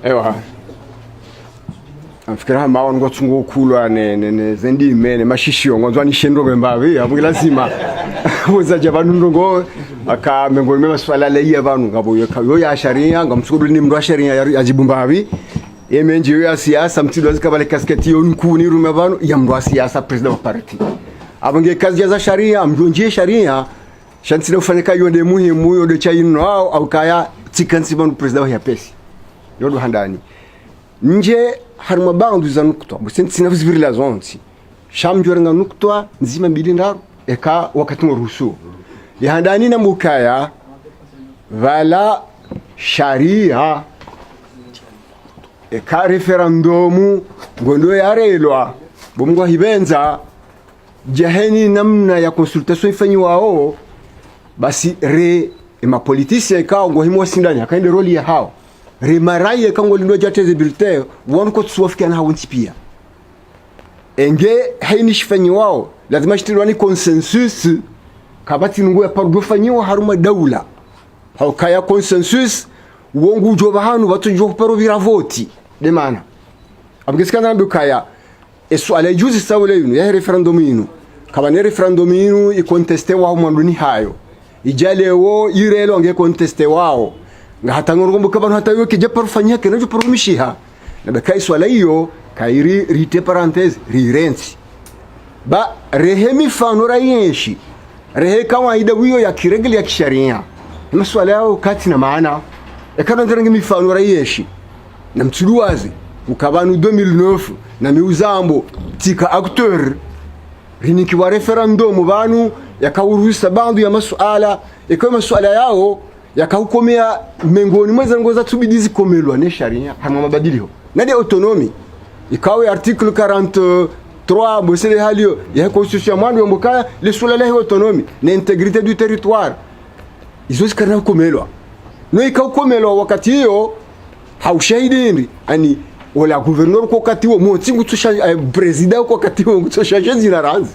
Ewa. Afikira mawa ngo tsungo kulwa ne zendi mene mashishio ngonzwa ni shendo membavi abuki lazima muza jabanu ndongo aka mengo mema swala leyi abantu ngabo yo ya sharia ngamsukudu ni mndo sharia ya jibumbavi yemenje yo ya siasa mtido zikabale kasketi yo nkuni rume abantu ya mndo siasa president wa party abange kazi za sharia mjonje sharia shantsile ufanyika yonde muhimu yo de chaino au kaya tikansi banu president wa pesi yodo handani nje haruma bandu za nukutwa busenzi sinavizibirila zonti shamjwarenga nukutwa nzima mbili ndaru eka wakati ngoruhusu yahandani na mukaya vala sharia eka referendumu ngondo yarelwa bomgwa hibenza jaheni namna ya consultation ifanyiwao basi mapolitisi eka ngo himwa sindani akaende roli ya hao remaraye kango lindo jateze bulletin wonko tsuwafika na hawonti pia enge haini shifanyiwao lazima shitilwani consensus kabati nungu ya pargo fanyiwa haruma daula haukaya consensus wongu ujoba hanu watu joba paro vira voti de mana abgesikana nambi kaya esu ala juzi sawle yunu ya referendum yunu kabane referendum yunu ikonteste wa mwanduni hayo ijalewo irelo nge konteste wao nga hatangoro ngombo kabano hatayo ke japar fanya ke najo promishiha na bekai swala hiyo kairi rite parenthèse rirensi ba rehemi fanora yeshi rehe kawaida wiyo ya kiregeli ya kisharia maswala yao kati na maana ekana ndangi mifanora yeshi na mtuluwazi ukabanu 2009 na miuzambo tika acteur riniki wa referendum banu yakawurusa bandu ya masuala ekoma masuala yao yakaukomea mengoni mweza ngoza tubidizi komelwa ne sharia hama mabadilio na de autonomy ikawe article 43 bosele halio ya constitution mwandu mbokaya le sula la autonomie na intégrité du territoire izo sikana komelwa no ikaukomelwa wakati hiyo haushahidi ani wala gouverneur kwa wakati huo motsingu tusha president kwa wakati huo tusha jina ranzi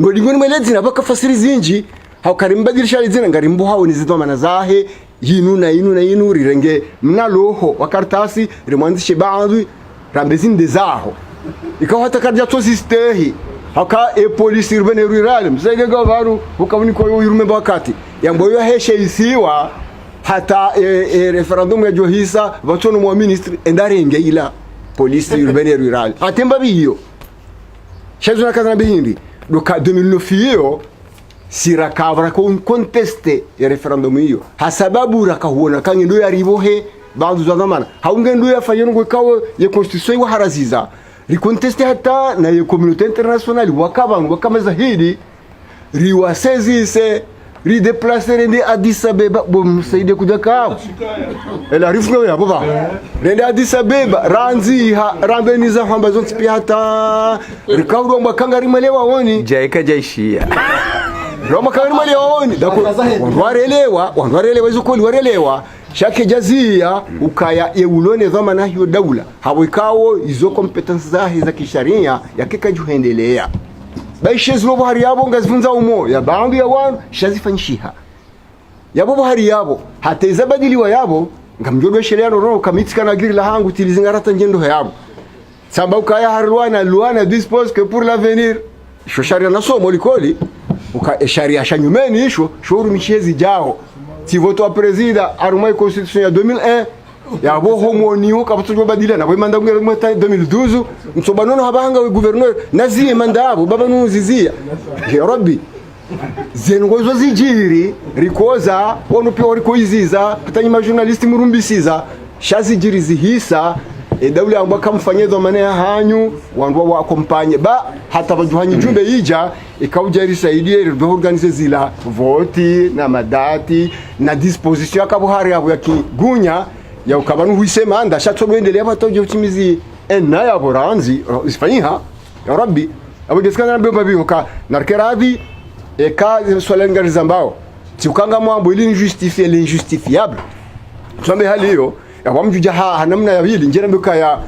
ngolingoni mwelezi na baka fasiri zinji haukarimbadilisha lizina ngarimbo hao ni zitwa manazahe yinu rirenge mnaloho wakartasi rimwanzishe baadhi rambezini dezaho ikawa hata kardia tosistehi haka polisi urbane rural msaide gavaru ukabuni kwa yurume bakati yamboyo heshe isiwa hata referendum ya johisa vatono mwa ministri endarenge ila polisi urbane rural atemba biyo shazo na kaza bihindi doka 2009 hiyo sira kavra conteste ya referendum hiyo hasababu rakahuona kange ndo yaribohe baadhi za zamana haunge ndo yafanyeno ngo kawo ya constitution wa haraziza reconteste hata na ya communauté internationale wakabantu wakamaza hili riwasezise rideplacer rende Addis Abeba bomsaide kudaka ela rifunga ya baba rende Addis Abeba ranzi rambeniza hamba zonti pia hata rikawro mbakanga rimelewa woni jaika jaishia Roma kawani mali waoni wanwarelewa izukuli warelewa shake jazia ukaya eulone dhamana hiyo daula hawikawo izo competence zahe za kisharia yakeka juhendelea baishe zilobo hari yabo ngazifunza umo ya baadhi ya wanu shazifanyishiha yabo hari yabo hata izabadiliwa yabo ngamjodwe sheria norono kamitika na giri la hangu tilizingarata njendo yabo samba ukaya harluana luana dispose que pour l'avenir shoshari na somo likoli uka sharia shanyumeni isho shuru michezi jao si voto a presida arumai constitution ya 2001 ya bo homoni ukabato badila na manda ngere mwata 2012 msobanono habanga we gouverneur nazie mandabo baba nuzizia ya rabbi zengozo zijiri rikoza wono pio rikoiziza kutanyi journalist murumbisiza shazijiri zihisa daula amba kamfanye dhamana ya hanyu wandu wa kompanye ba hata bajuhanyi jumbe ija ikauja risaidie ndo organize zila voti na madati na disposition akabo hari yabo yakigunya ya ukabanu huisema anda shatogwendelea batoje utimizi ena ya boranzi isfanyiha ya rabbi abo gesikana na beba bihoka narkeravi eka swala ngariza mbao tikanga mwambo ili justifier l'injustifiable tumbe hali hiyo ya wamjuja hanamna ya hili njera mbeka ya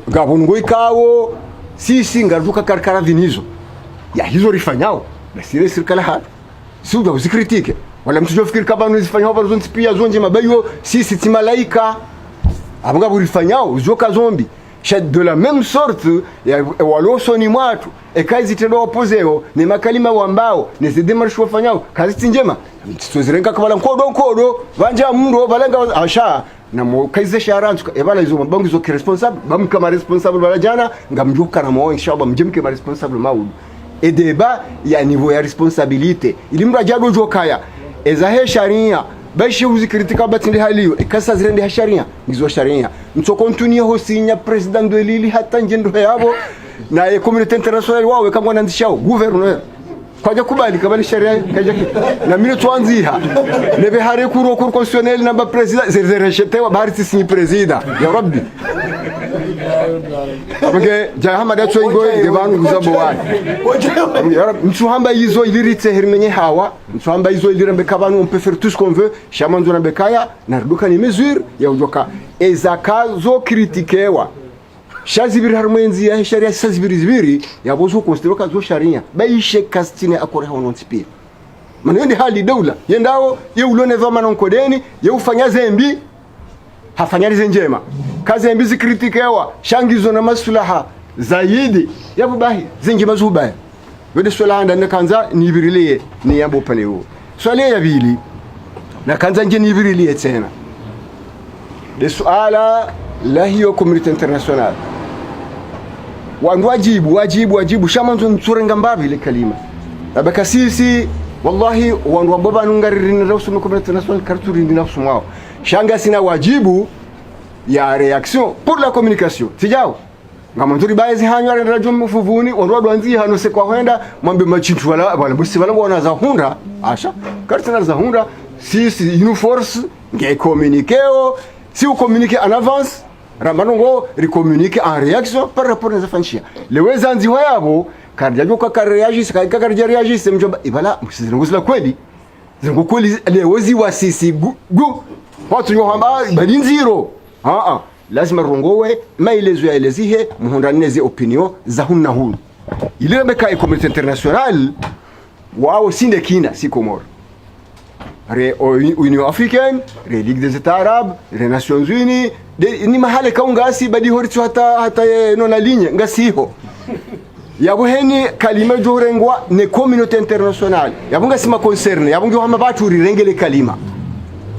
gabungo ikawo sisi ngaruka karkara vinizo ya hizo rifanyao na sire serikali hapa si uda usikritike wala mtu jofikiri kama unazifanya hapa zonti pia zonje mabayo sisi ti malaika abanga bulifanyao zoka zombi de la même sorte ya walosoni mwatu kazi tendo opozeo ni makalima wambao ni zidimarsho wafanyao kazi njema tuzirenga kabala nkodo banja mndo balanga asha na mo kazi sharantu ebala izo mbangu zo responsable bam kama responsable bala jana ngamjuka na mo inshallah mjimke ma responsable maudu et débat ya niveau ya responsabilité ilimra jado jokaya ezahe sharia bashi uzikritika batinde haliyo ikasa zirende sharia ngizo sharia mtokontunia hosinya president de lili hata njendo yabo na community international wao kama wanandishao gouverneur kwaje kubali kabali sharia kaje na mimi tuanziha nebe hare kuro constitutionnel na ba president zereshete wa bari sisi president ya rabbi abage jahama datso ingo de banu guzabo wani ya rabbi mtuhamba hizo ilirite hermenye hawa mtuhamba hizo ilirembe kabanu on peut faire tout ce qu'on veut shamanzo na bekaya na ruduka ni mesure ya ujoka ezakazo kritikewa shazibiri harmwenzi ya sharia zibiri yabozo considero kazo sharia baishe kastine akore hono ntipia manende hali doula yendao ye ulone vama nonkodeni ye ufanya zembi hafanyalize njema kazi zembi zikritikewa shangizo na maslaha zaidi yabubahi zingi mazubaya wede swala ndane kanza nibirilie ni yabo paneo swala ya bili na kanza nje nibirilie tena de swala la hiyo community international wandu wajibu shamanzo nturenga mbabi ile kalima abaka sisi wallahi wandu baba nungaririna rawsu community international karturi ndinafsu mwao shanga sina wajibu ya réaction pour la communication tijao ngamanzuri baezi hanywa radio mfuvuni wandu adwanzi hano se kwa kwenda mwambe machintu wala busi wala wana za hunda asha kartina za hunda sisi une force nge communiqueo si vous communiquez en avance ramanongo recommunique en réaction par rapport aux affanchia le wezanzi wayabo karjajo kwa reagisse karja reagisse mjomba ibala msizinguzila kweli zingo kweli le wezi wasisi gu watu yohamba bali nziro lazima rongowe maelezo yaelezihe muhondaneze opinion za hunna hunu ile mbeka community international wao sinde kina si Komoro Union africaine, Ligue des États arabes, les Nations unies, ni mahali kaungasi badi horitu hata nona ligne ngasiho. Yabuheni kalima jorengwa ne communauté internationale. Yabunga sima concerne, yabunga hama batu rirengele kalima.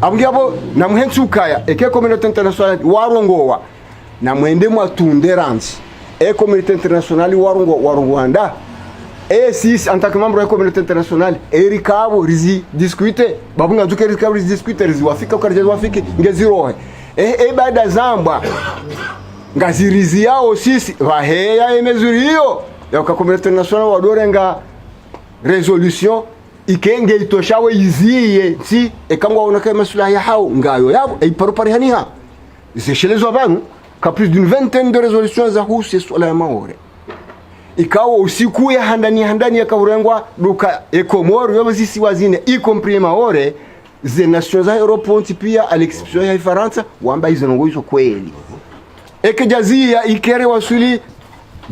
Abunga yabo na muhensu kaya eke communauté internationale warongowa na mwende mwatunderansi. Communauté internationale warongwanda. Si en tant que membre de la communauté internationale, erikabo rizi discuter, babunga duke rikabo rizi discuter rizi wafika ukarije wafiki ngeziro baada zamba ngazirizi yao sisi vaheya emezuri hiyo ya communauté internationale wadorenga resolution ikenge itoshawe iziye si ekangwa onaka masula ya hao ngayo yabo iparupari haniha zishelezo abantu ka plus d'une vingtaine de résolutions za husi swala ya maore ikawa usiku ya handani ya kaurengwa duka Komoro yobo sisi wazine y compris maore ze nations za Europe pia à l'exception ya Faransa wamba hizo ngo hizo kweli ekejazia ikere wasuli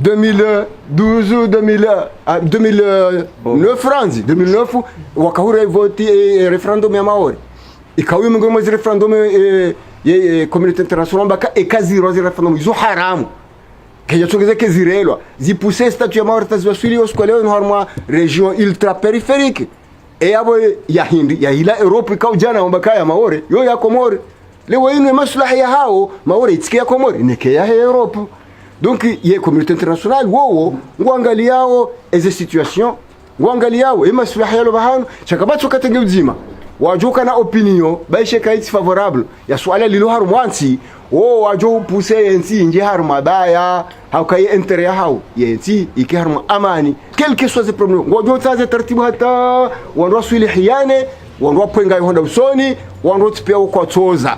2012 2009 France 2009 wakahure vote referendum ya maore ikawa mingoma za referendum ye communauté internationale baka ekaziro za referendum hizo haramu kaya tongeza kezirelwa zipousse statut ya maore tazwasuli oskoleo no harma région ultra périphérique et abo ya hindi ya ila Europe ka ujana mbaka ya maore yo ya Komoro lewo ino maslahi ya hao maore itike ya Komoro neke ya Europe donc ye communauté internationale wowo ngwangaliao eze situation ngwangaliao maslahi ya bahano chakabacho katenge uzima wajoka na opinion baishe kaiti favorable ya swala lilo harumwansi wajo pousse ensi nje haruma baya haukai intérêt hao yensi iki haruma amani quel que soit ce problème wajo taze taratibu hata wando sulihiyane wando pwenga honda usoni wando tipia kwa toza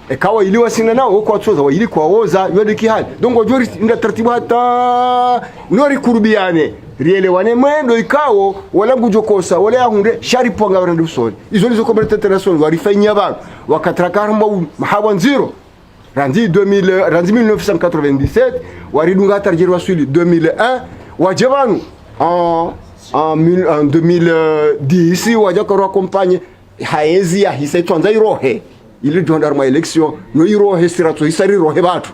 ekawa ili wasina nao kwa toza wa ili kwa oza yode kihali donc wajo nda taratibu hata nori kurubiane rielewane mwendo ikawo wala ngujokosa wala yahunde shari ponga wende usoni izo nizo communauté internationale warifanya abantu wakatraka mahawa nziro randi 1997 waridunga tarjirwa suli 2001 wajabanu en 2010 wajakoro accompagne haezi ya hiseitwanza irohe ili tuandar ma election no iro hesira to hisari ro hebatu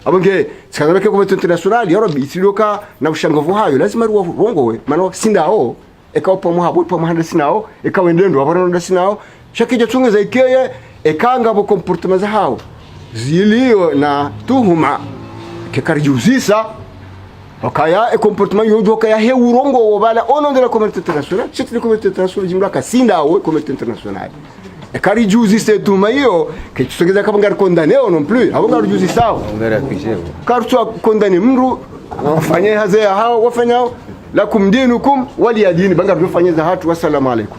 abonge sikana ke community international yaro bitiloka na ushangovu hayo lazima ruwa rongowe mano sindao ekaupa muhabo pa muhanda sinao ekawendendo abarano sinao shakija tungeza ikeye ekanga bo comportement za hao zilio na tuhuma ke karjuzisa okaya e comportement yojo kaya he urongo wobala ono de la communauté internationale c'est la communauté internationale jimla ka sindao communauté internationale e karjuzisa tuhuma hiyo ke tusogeza kama ngar condamné non plus abonga rujuzisa ngara pishe kartu condamné mru wafanye haze hao wafanyao lakum dinukum wali dini banga tufanye za hatu. Wassalamu alaikum.